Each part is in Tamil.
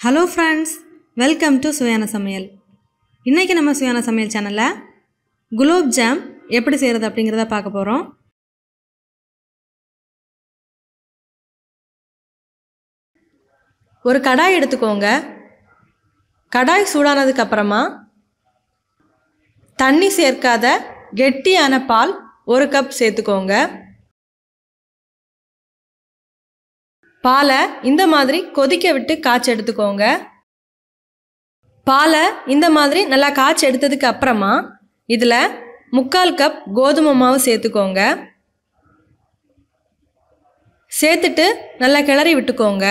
Hello friends, welcome to Suvaiyana Samayal. இன்னைக்கு நம்ம சுவையான சமையல் சேனல்ல குலோப் ஜாம் எப்படி செய்யறது அப்படிங்கறத பார்க்க போறோம். ஒரு கடாய் எடுத்துக்கோங்க. கடாய் சூடானதுக்கு அப்புறமா தண்ணி சேர்க்காத கெட்டியான பால் 1 கப் சேர்த்துக்கோங்க. பாலை இந்த மாதிரி கொதிக்க விட்டு காய்ச்சி எடுத்துக்கோங்க. பாலை இந்த மாதிரி நல்லா காய்ச்சி எடுத்ததுக்கு அப்புறமா இதில் 3/4 கப் கோதுமை மாவு சேர்த்துக்கோங்க. சேர்த்துட்டு நல்லா கிளறி விட்டுக்கோங்க.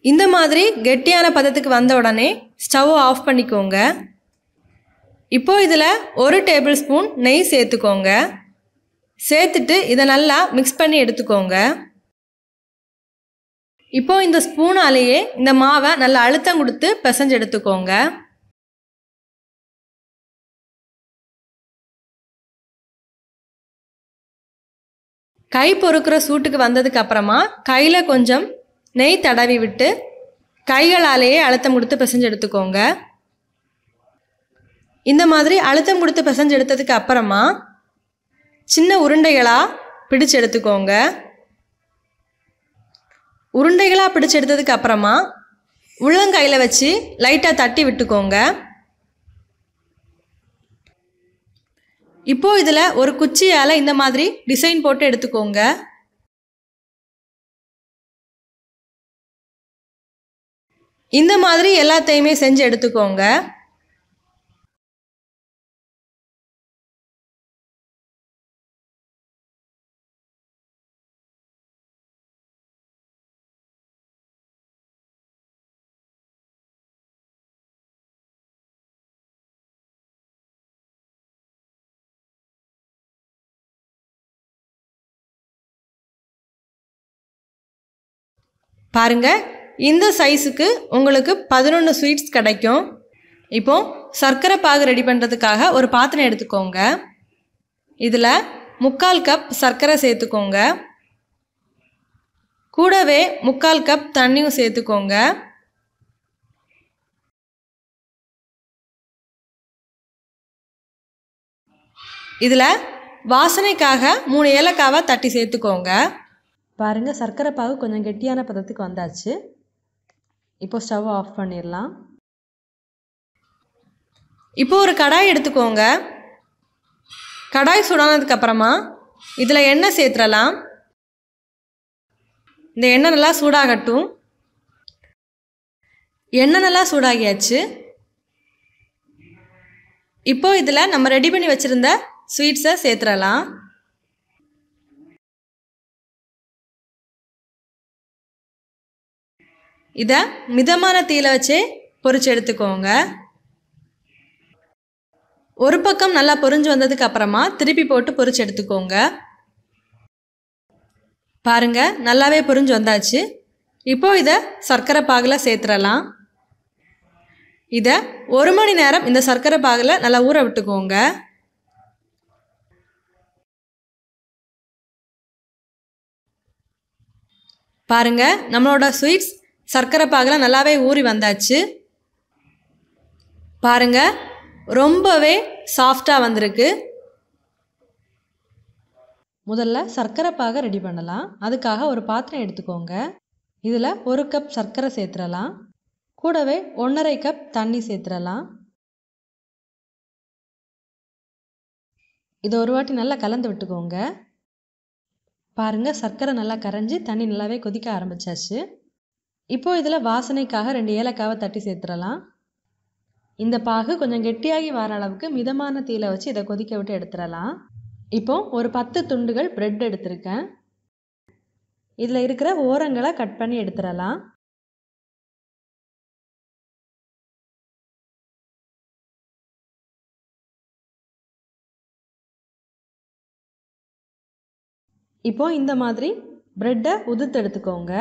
இந்த மாதிரி கெட்டியான பதத்துக்கு வந்த உடனே ஸ்டவ் ஆஃப் பண்ணிக்கோங்க. இப்போ இதில் 1 டேபிள் ஸ்பூன் நெய் சேர்த்துக்கோங்க. சேர்த்துட்டு இதை நல்லா மிக்ஸ் பண்ணி எடுத்துக்கோங்க. இப்போ இந்த ஸ்பூனாலேயே இந்த மாவை நல்லா அழுத்தம் கொடுத்து பிசைஞ்சு எடுத்துக்கோங்க. கை பொறுக்கிற சூட்டுக்கு வந்ததுக்கு அப்புறமா கையில் கொஞ்சம் நெய் தடவி விட்டு கைகளாலேயே அழுத்தம் கொடுத்து பிசைஞ்சு எடுத்துக்கோங்க. இந்த மாதிரி அழுத்தம் கொடுத்து பிசைஞ்சு எடுத்ததுக்கு அப்புறமா சின்ன உருண்டைகளாக பிடிச்சு எடுத்துக்கோங்க. உருண்டைகளாக பிடிச்சு எடுத்ததுக்கு அப்புறமா உள்ளங்கையில் வச்சு லைட்டாக தட்டி விட்டுக்கோங்க. இப்போ இதில் ஒரு குச்சியால் இந்த மாதிரி டிசைன் போட்டு எடுத்துக்கோங்க. இந்த மாதிரி எல்லாத்தையுமே செஞ்சு எடுத்துக்கோங்க. பாருங்க, இந்த சைஸுக்கு உங்களுக்கு 11 ஸ்வீட்ஸ் கிடைக்கும். இப்போ சர்க்கரை பாகு ரெடி பண்ணுறதுக்காக ஒரு பாத்திரம் எடுத்துக்கோங்க. இதில் 3/4 கப் சர்க்கரை சேர்த்துக்கோங்க. கூடவே 3/4 கப் தண்ணியும் சேர்த்துக்கோங்க. இதில் வாசனைக்காக 3 ஏலக்காவை தட்டி சேர்த்துக்கோங்க. பாருங்கள், சர்க்கரை பாகு கொஞ்சம் கெட்டியான பதத்துக்கு வந்தாச்சு. இப்போ ஸ்டவ் ஆஃப் பண்ணிடலாம். இப்போ ஒரு கடாய் எடுத்துக்கோங்க. கடாய் சூடானதுக்கு அப்புறமா இதில் எண்ணெய் சேர்த்துடலாம். இந்த எண்ணெய் நல்லா சூடாகட்டும். எண்ணெய் நல்லா சூடாகியாச்சு. இப்போ இதில் நம்ம ரெடி பண்ணி வச்சுருந்த ஸ்வீட்ஸை சேர்த்துடலாம். இதை மிதமான தீயில வச்சு பொரிச்சு எடுத்துக்கோங்க. ஒரு பக்கம் நல்லா பொரிஞ்சு வந்ததுக்கு அப்புறமா திருப்பி போட்டு பொரிச்சு எடுத்துக்கோங்க. பாருங்க, நல்லாவே பொரிஞ்சு வந்தாச்சு. இப்போ இதை சர்க்கரை பாகில் சேர்த்துடலாம். இதை 1 மணி நேரம் இந்த சர்க்கரை பாகில் நல்லா ஊற விட்டுக்கோங்க. பாருங்க, நம்மளோட ஸ்வீட்ஸ் சர்க்கரை பாகில் நல்லாவே ஊறி வந்தாச்சு. பாருங்க, ரொம்பவே சாஃப்டாக வந்திருக்கு. முதல்ல சர்க்கரை பாகை ரெடி பண்ணலாம். அதுக்காக ஒரு பாத்திரம் எடுத்துக்கோங்க. இதில் 1 கப் சர்க்கரை சேர்த்துடலாம். கூடவே 1.5 கப் தண்ணி சேர்த்துடலாம். இதை ஒரு வாட்டி நல்லா கலந்து விட்டுக்கோங்க. பாருங்கள், சர்க்கரை நல்லா கரைஞ்சி தண்ணி நல்லாவே கொதிக்க ஆரம்பிச்சாச்சு. இப்போது இதில் வாசனைக்காக 2 ஏலக்காவை தட்டி சேர்த்துடலாம். இந்த பாகு கொஞ்சம் கெட்டியாகி வர அளவுக்கு மிதமான தீயில வச்சு இதை கொதிக்க விட்டு எடுத்துடலாம். இப்போ ஒரு 10 துண்டுகள் பிரெட் எடுத்திருக்கேன். இதில் இருக்கிற ஓரங்களை கட் பண்ணி எடுத்துடலாம். இப்போ இந்த மாதிரி பிரெட்டை உதுத்து எடுத்துக்கோங்க.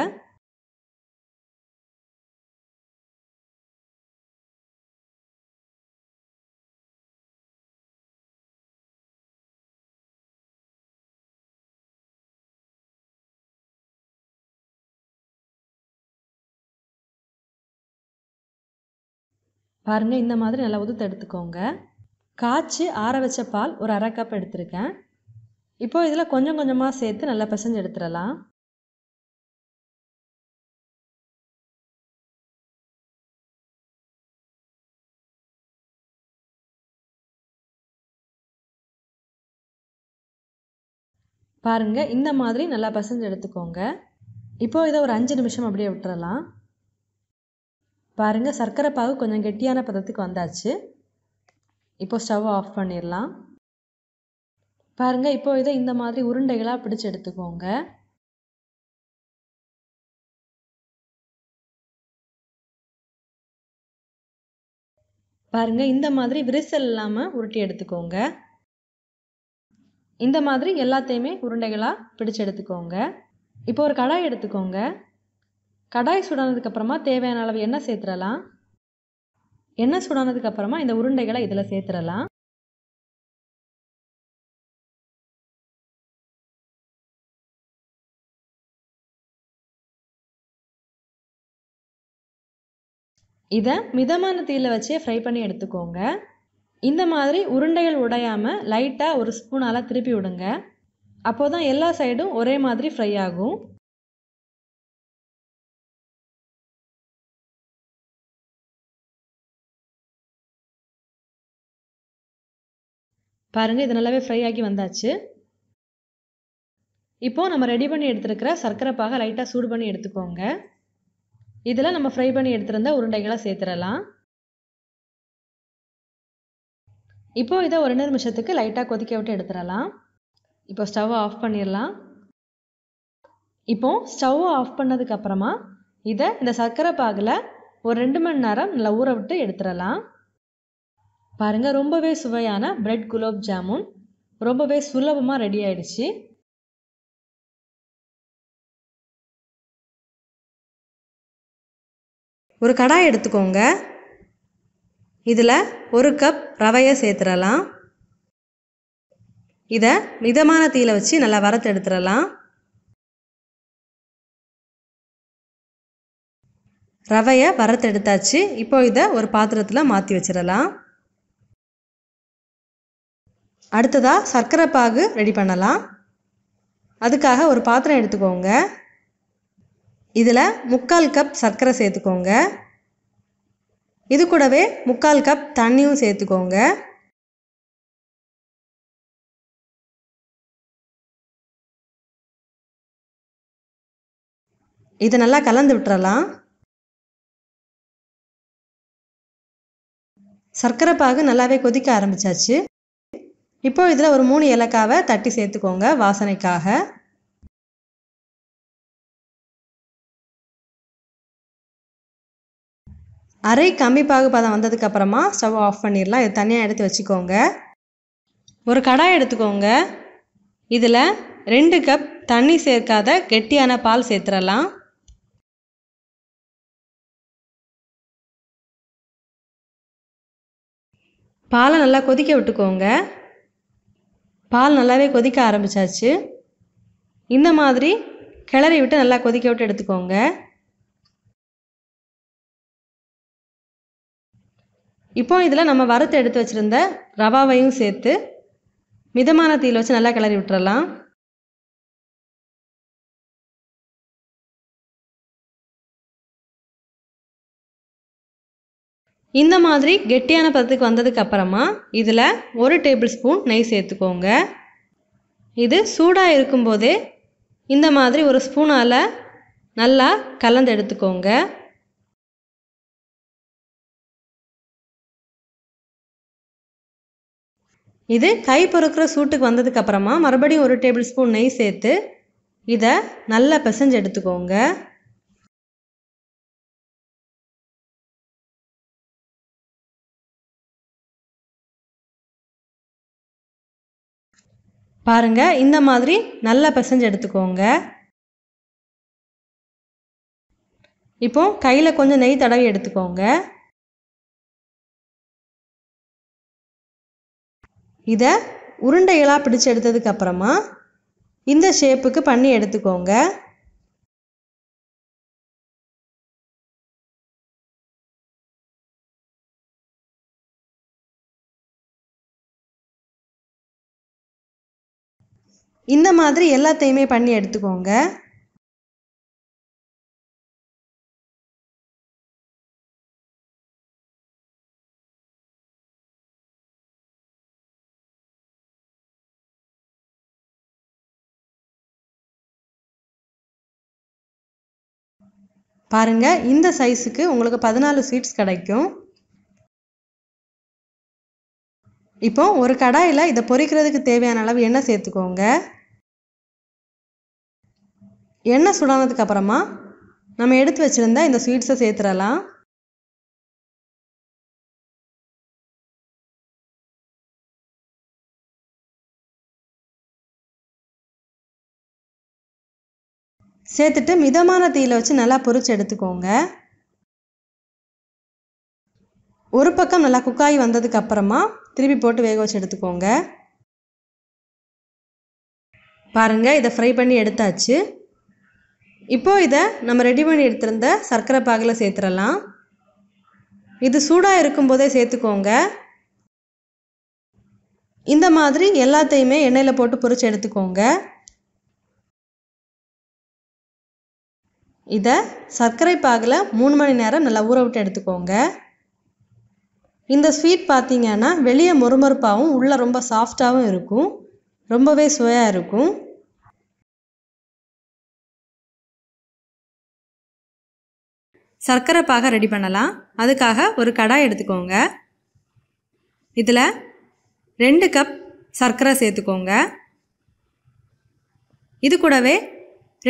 பாருங்க, இந்த மாதிரி நல்லா உதுத்து எடுத்துக்கோங்க. காய்ச்சி ஆற வச்ச பால் ஒரு 1/2 கப் எடுத்திருக்கேன். இப்போ இதில் கொஞ்சம் கொஞ்சமாக சேர்த்து நல்லா பிசைஞ்சு எடுத்துடலாம். பாருங்க, இந்த மாதிரி நல்லா பிசைஞ்சு எடுத்துக்கோங்க. இப்போ இதை ஒரு 5 நிமிஷம் அப்படியே விட்டுறலாம். பாருங்க, சர்க்கரை பாகு கொஞ்சம் கெட்டியான பதத்துக்கு வந்தாச்சு. இப்போ ஸ்டவ் ஆஃப் பண்ணிடலாம். பாருங்க, இப்போ இதை இந்த மாதிரி உருண்டைகளாக பிடிச்சு எடுத்துக்கோங்க. பாருங்க, இந்த மாதிரி விரிசல் இல்லாமல் உருட்டி எடுத்துக்கோங்க. இந்த மாதிரி எல்லாத்தையுமே உருண்டைகளாக பிடிச்சு எடுத்துக்கோங்க. இப்போ ஒரு கடாய் எடுத்துக்கோங்க. கடாய் சூடானதுக்கப்புறமா தேவையான அளவு எண்ணெய் சேர்த்துடலாம். எண்ணெய் சூடானதுக்கப்புறமா இந்த உருண்டைகளை இதில் சேர்த்துடலாம். இதை மிதமான தீயில் வச்சே ஃப்ரை பண்ணி எடுத்துக்கோங்க. இந்த மாதிரி உருண்டைகள் உடையாமல் லைட்டாக ஒரு ஸ்பூனால் திருப்பி விடுங்க. அப்போ தான் எல்லா சைடும் ஒரே மாதிரி ஃப்ரை ஆகும். பாருங்கள், இது நல்லாவே ஃப்ரை ஆகி வந்தாச்சு. இப்போது நம்ம ரெடி பண்ணி எடுத்துருக்கிற சர்க்கரை பாகை லைட்டாக சூடு பண்ணி எடுத்துக்கோங்க. இதில் நம்ம ஃப்ரை பண்ணி எடுத்துருந்த உருண்டைகளை சேர்த்துடலாம். இப்போது இதை ஒரு 2 நிமிஷத்துக்கு லைட்டாக கொதிக்க விட்டு எடுத்துடலாம். இப்போ ஸ்டவ்வை ஆஃப் பண்ணிடலாம். இப்போது ஸ்டவ்வை ஆஃப் பண்ணதுக்கப்புறமா இதை இந்த சர்க்கரை பாகில் ஒரு 2 மணி நேரம் நல்லா ஊற விட்டு எடுத்துடலாம். பாருங்கள், ரொம்பவே சுவையான பிரெட் குலோப் ஜாமுன் ரொம்பவே சுலபமாக ரெடி ஆயிடுச்சு. ஒரு கடாய் எடுத்துக்கோங்க. இதில் 1 கப் ரவையை சேர்த்துடலாம். இதை மிதமான தீயில் வச்சு நல்லா வறுத்து எடுத்துடலாம். ரவையை வறுத்து எடுத்தாச்சு. இப்போ இதை ஒரு பாத்திரத்தில் மாற்றி வச்சிடலாம். அடுத்ததாக சர்க்கரை பாகு ரெடி பண்ணலாம். அதுக்காக ஒரு பாத்திரம் எடுத்துக்கோங்க. இதில் 3/4 கப் சர்க்கரை சேர்த்துக்கோங்க. இது கூடவே 3/4 கப் தண்ணியும் சேர்த்துக்கோங்க. இதை நல்லா கலந்து விட்டுறலாம். சர்க்கரை பாகு நல்லாவே கொதிக்க ஆரம்பிச்சாச்சு. இப்போ இதில் ஒரு 3 ஏலக்காவை தட்டி சேர்த்துக்கோங்க வாசனைக்காக. அரை கம்மி பாகு பதம் வந்ததுக்கப்புறமா ஸ்டவ் ஆஃப் பண்ணிடலாம். இது தனியாக எடுத்து வச்சுக்கோங்க. ஒரு கடாய் எடுத்துக்கோங்க. இதில் 2 கப் தண்ணி சேர்க்காத கெட்டியான பால் சேர்த்துடலாம். பாலை நல்லா கொதிக்க விட்டுக்கோங்க. பால் நல்லாவே கொதிக்க ஆரம்பிச்சாச்சு. இந்த மாதிரி கிளறி விட்டு நல்லா கொதிக்க விட்டு எடுத்துக்கோங்க. இப்போ இதில் நம்ம வறுத்து எடுத்து வச்சுருந்த ரவாவையும் சேர்த்து மிதமான தீயில் வச்சு நல்லா கிளறி விட்டுறலாம். இந்த மாதிரி கெட்டியான பதத்துக்கு வந்ததுக்கு அப்புறமா இதில் 1 டேபிள் ஸ்பூன் நெய் சேர்த்துக்கோங்க. இது சூடாக இருக்கும்போதே இந்த மாதிரி ஒரு ஸ்பூனால் நல்லா கலந்து எடுத்துக்கோங்க. இது கை பொறுக்கிற சூட்டுக்கு வந்ததுக்கு அப்புறமா மறுபடியும் 1 டேபிள் ஸ்பூன் நெய் சேர்த்து இதை நல்லா பிசைஞ்சு எடுத்துக்கோங்க. பாருங்க, இந்த மாதிரி நல்லா பிசைஞ்சு எடுத்துக்கோங்க. இப்போ கையில் கொஞ்சம் நெய் தடவி எடுத்துக்கோங்க. இதை உருண்டைகளாக பிடிச்சு எடுத்ததுக்கு அப்புறமா இந்த ஷேப்புக்கு பண்ணி எடுத்துக்கோங்க. இந்த மாதிரி எல்லாத்தையுமே பண்ணி எடுத்துக்கோங்க. பாருங்க, இந்த சைஸுக்கு உங்களுக்கு 14 ஸ்வீட்ஸ் கிடைக்கும். இப்போ ஒரு கடாயில் இதை பொரிக்கிறதுக்கு தேவையான அளவு எண்ணெய் சேர்த்துக்கோங்க. எண்ணெய் சுடானதுக்கு அப்புறமா நம்ம எடுத்து வச்சிருந்த இந்த ஸ்வீட்ஸை சேர்த்துடலாம். சேர்த்துட்டு மிதமான தீயில வச்சு நல்லா பொரிச்சு எடுத்துக்கோங்க. ஒரு பக்கம் நல்லா குக்காய் வந்ததுக்கு அப்புறமா திருப்பி போட்டு வேக வச்சு எடுத்துக்கோங்க. பாருங்க, இதை ஃப்ரை பண்ணி எடுத்தாச்சு. இப்போ இதை நம்ம ரெடி பண்ணி எடுத்திருந்த சர்க்கரை பாகில் சேர்த்துடலாம். இது சூடாக இருக்கும்போதே சேர்த்துக்கோங்க. இந்த மாதிரி எல்லாத்தையுமே எண்ணெயில் போட்டு பொரிச்சு எடுத்துக்கோங்க. இதை சர்க்கரை பாகில் 3 மணி நேரம் நல்லா ஊற விட்டு எடுத்துக்கோங்க. இந்த ஸ்வீட் பார்த்தீங்கன்னா வெளியே மொறுமொறுப்பாகவும் உள்ளே ரொம்ப சாஃப்டாகவும் இருக்கும். ரொம்பவே சுவையாக இருக்கும். சர்க்கரை பாகை ரெடி பண்ணலாம். அதுக்காக ஒரு கடாய் எடுத்துக்கோங்க. இதில் 2 கப் சர்க்கரை சேர்த்துக்கோங்க. இது கூடவே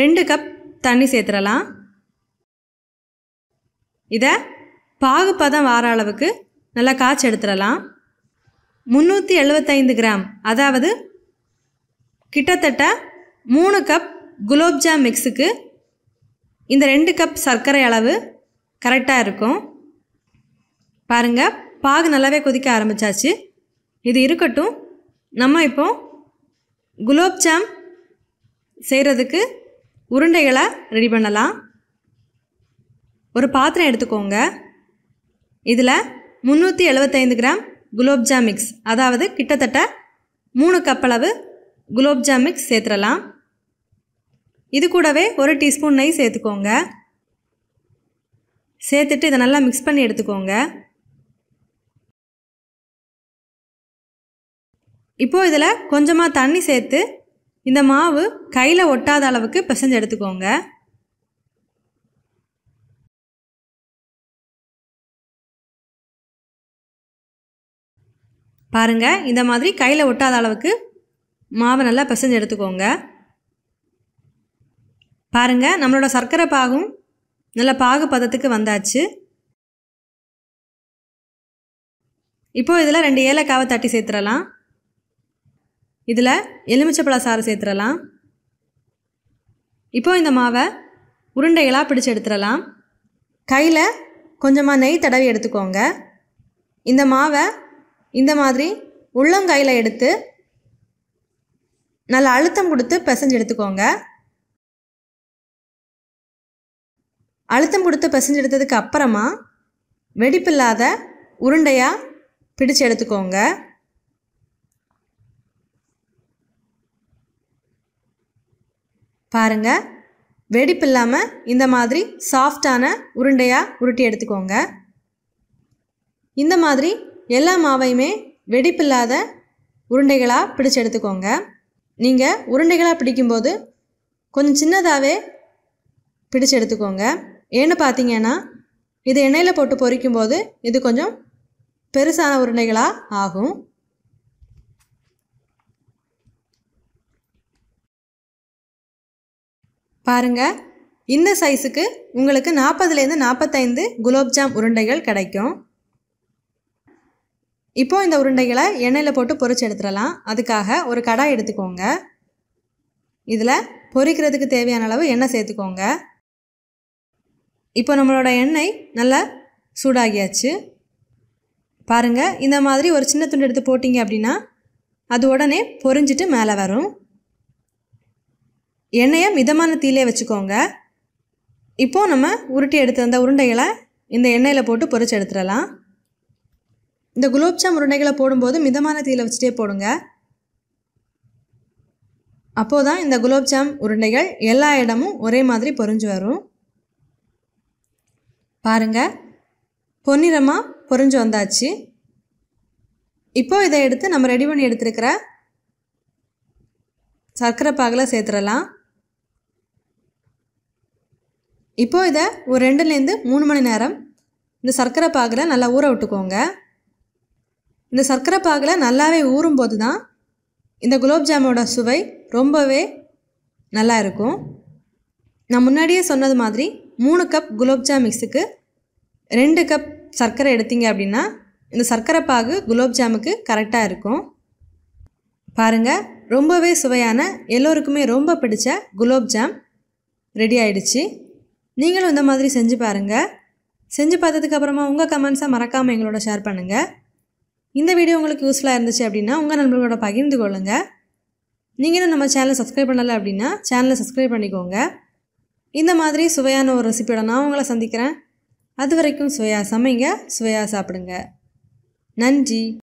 2 கப் தண்ணி சேர்த்துடலாம். இதை பாகுப்பதம் வார அளவுக்கு நல்லா காய்ச்சி எடுத்துடலாம். 375 கிராம், அதாவது கிட்டத்தட்ட 3 கப் குலோப்ஜாம் மிக்ஸுக்கு இந்த 2 கப் சர்க்கரை அளவு கரெக்டாக இருக்கும். பாருங்கள், பாகு நல்லாவே கொதிக்க ஆரம்பித்தாச்சு. இது இருக்கட்டும். நம்ம இப்போ குலோப்ஜாம் செய்கிறதுக்கு உருண்டைகளை ரெடி பண்ணலாம். ஒரு பாத்திரம் எடுத்துக்கோங்க. இதில் 375 கிராம் குலோப்ஜாம் மிக்ஸ், அதாவது கிட்டத்தட்ட 3 கப் அளவு குலோப்ஜாம் மிக்ஸ் சேர்த்துடலாம். இது கூடவே 1 டீஸ்பூன் நெய் சேர்த்துக்கோங்க. சேர்த்துட்டு இதை நல்லா மிக்ஸ் பண்ணி எடுத்துக்கோங்க. இப்போது இதில் கொஞ்சமாக தண்ணி சேர்த்து இந்த மாவு கையில் ஒட்டாத அளவுக்கு பிசைஞ்சு எடுத்துக்கோங்க. பாருங்கள், இந்த மாதிரி கையில் ஒட்டாத அளவுக்கு மாவை நல்லா பிசைஞ்சு எடுத்துக்கோங்க. பாருங்கள், நம்மளோட சர்க்கரை பாகும் நல்ல பாகு பதத்துக்கு வந்தாச்சு. இப்போ இதில் 2 ஏலக்காவை தட்டி சேர்த்துடலாம். இதில் எலுமிச்சப்பழ சாறு சேர்த்துடலாம். இப்போ இந்த மாவை உருண்டைகளாக பிடிச்சு எடுத்துடலாம். கையில் கொஞ்சமாக நெய் தடவி எடுத்துக்கோங்க. இந்த மாவை இந்த மாதிரி உள்ளங்கையில் எடுத்து நல்லா அழுத்தம் கொடுத்து பிசைஞ்சு எடுத்துக்கோங்க. அழுத்தம் கொடுத்து பிசைஞ்சு எடுத்ததுக்கு அப்புறமா வெடிப்பில்லாத உருண்டையாக பிடிச்சு எடுத்துக்கோங்க. பாருங்கள், வெடிப்பு இல்லாமல் இந்த மாதிரி சாஃப்டான உருண்டையாக உருட்டி எடுத்துக்கோங்க. இந்த மாதிரி எல்லா மாவையுமே வெடிப்பில்லாத உருண்டைகளாக பிடிச்சு எடுத்துக்கோங்க. நீங்கள் உருண்டைகளாக பிடிக்கும்போது கொஞ்சம் சின்னதாகவே பிடிச்சு எடுத்துக்கோங்க. ஏன்னு பார்த்தீங்கன்னா இது எண்ணெயில் போட்டு பொரிக்கும்போது இது கொஞ்சம் பெருசான உருண்டைகளாக ஆகும். பாருங்கள், இந்த சைஸுக்கு உங்களுக்கு 40லேருந்து 45 குலோப்ஜாம் உருண்டைகள் கிடைக்கும். இப்போ இந்த உருண்டைகளை எண்ணெயில் போட்டு பொரிச்சு எடுத்துடலாம். அதுக்காக ஒரு கடாய் எடுத்துக்கோங்க. இதில் பொரிக்கிறதுக்கு தேவையான அளவு எண்ணெய் சேர்த்துக்கோங்க. இப்போ நம்மளோட எண்ணெய் நல்லா சூடாகியாச்சு. பாருங்கள், இந்த மாதிரி ஒரு சின்ன துண்டு எடுத்து போட்டிங்க அப்படின்னா அது உடனே பொரிஞ்சிட்டு மேலே வரும். எண்ணெயை மிதமான தீயிலே வச்சுக்கோங்க. இப்போது நம்ம உருட்டி எடுத்த அந்த உருண்டைகளை இந்த எண்ணெயில் போட்டு பொரிச்சு எடுத்துடலாம். இந்த குலோப்ஜாம் உருண்டைகளை போடும்போது மிதமான தீயில வச்சுட்டே போடுங்க. அப்போது தான் இந்த குலோப் ஜாம் உருண்டைகள் எல்லா இடமும் ஒரே மாதிரி பொரிஞ்சு வரும். பாருங்கள், பொன்னிறமாக பொரிஞ்சு வந்தாச்சு. இப்போது இதை எடுத்து நம்ம ரெடி பண்ணி எடுத்துருக்கிற சர்க்கரை பாகில் சேர்த்துடலாம். இப்போது இதை ஒரு 2லேருந்து 3 மணி நேரம் இந்த சர்க்கரை பாகில் நல்லா ஊற விட்டுக்கோங்க. இந்த சர்க்கரை பாகில் நல்லாவே ஊறும்போது தான் இந்த குலோப் ஜாமோட சுவை ரொம்பவே நல்லா இருக்கும். நான் முன்னாடியே சொன்னது மாதிரி 3 கப் குலோப் ஜாம் மிக்ஸுக்கு 2 கப் சர்க்கரை எடுத்தீங்க அப்படின்னா இந்த சர்க்கரை பாகு குலோப் ஜாமுக்கு கரெக்டாக இருக்கும். பாருங்கள், ரொம்பவே சுவையான எல்லோருக்குமே ரொம்ப பிடிச்ச குலோப் ஜாம் ரெடி ஆயிடுச்சு. நீங்களும் இந்த மாதிரி செஞ்சு பாருங்கள். செஞ்சு பார்த்ததுக்கப்புறமா உங்கள் கமெண்ட்ஸை மறக்காமல் எங்களோட ஷேர் பண்ணுங்கள். இந்த வீடியோ உங்களுக்கு யூஸ்ஃபுல்லாக இருந்துச்சு அப்படின்னா உங்கள் நண்பர்களோட பகிர்ந்து கொள்ளுங்கள். நீங்களும் நம்ம சேனலை சப்ஸ்கிரைப் பண்ணலை அப்படின்னா சேனலை சப்ஸ்கிரைப் பண்ணிக்கோங்க. இந்த மாதிரி சுவையான ஒரு ரெசிபியோட நான் உங்களை சந்திக்கிறேன். அது வரைக்கும் சுவையாக சமைங்க, சுவையாக சாப்பிடுங்க. நன்றி.